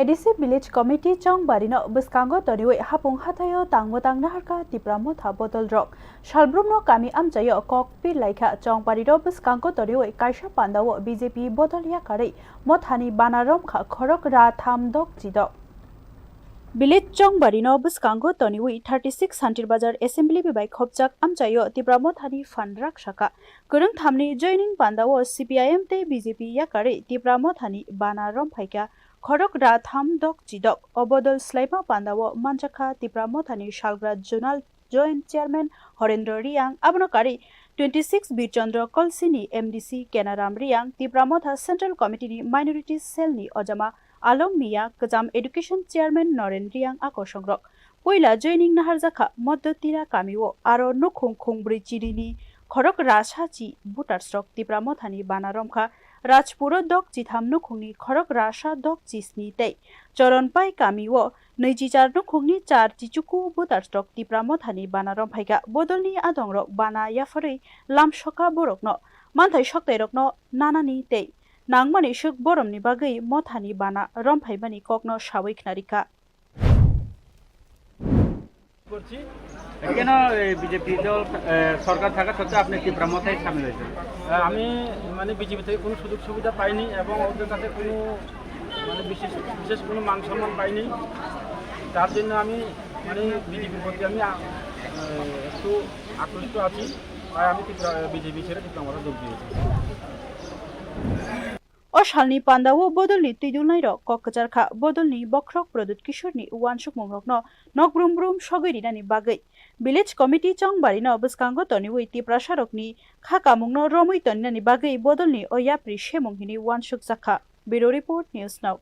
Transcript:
ADC Village Committee chongbarino bwskango toniwi hapung hatayo tangmotang naharka Tripura motha Bodol rok salbrumno kami amchaio tonglaikha chongbarino bwskango toniwi kaisa pandawo BJP Bodol yakari mothani banarom kha khorok ra thamdok jidok Village chongbarino bwskango toniwi 36 Hantir Bazar Assembly by khopjak amchaio Tripura mothani fanrak shaka kurung thamni joining pandawo CPIM te BJP yakari Tripura mothani banarom phaika khorok ra thamdok jidok Bodol slaima pandawo manchakha Tripura mothani salgra zonal joint chairman Horendra Riang abonokari 26 Birchandra Kolsini MDC Kenaram Riang Tripura motha Central Committee ni Minority Cell ni Ojama Along Mia Kajam Education Chairman Noren Riang akosongrok poila joining naharjakha moddotira kamiwo aro nukhung khungbri chirini khorok rasachi butarstrok Tripura mothani banaromkha Rajpuro dok chitham nukhungni khorok rasa dok chisni tei choronpai kamiwo 24 nukhungni 4 chichuku butarstrok Tripura mothani banarom phaika Bodolni adongrok bana yafarei lamsoka borokno manthai soktairokno nanani tei nangmani suk boromni bagui mothani bana romphaibani kokno sawai khnarika কেন BJP দল সরকার থাকা সত্ত্বেও আপনি ত্রিপুরা মতায় সামিল হয়েছেন? আমি মানে BJP থেকে কোনো সুযোগ সুবিধা পাইনি এবং ওদের কাছে কোনো মানে বিশেষ কোনো মান সম্মান পাইনি। তার জন্য আমি মানে বিজেপির প্রতি আমি একটু আকৃষ্ট আছি, তাই আমি বিজেপি ছেড়ে ত্রিপুরা মতায় যোগ দিয়েছি। Osalni pandawo Bodolni tuidulnai rok kokkajarkha Bodolni bokrok produt kishorni wansuk mumrokno nokbrum brum sogirinani bagui Village Committee chongbarino bwskango toniwi Tripura sarokni khakamungno romui toninani bagui Bodolni oyapri semunghini wansuk jakha Bureau Report News Now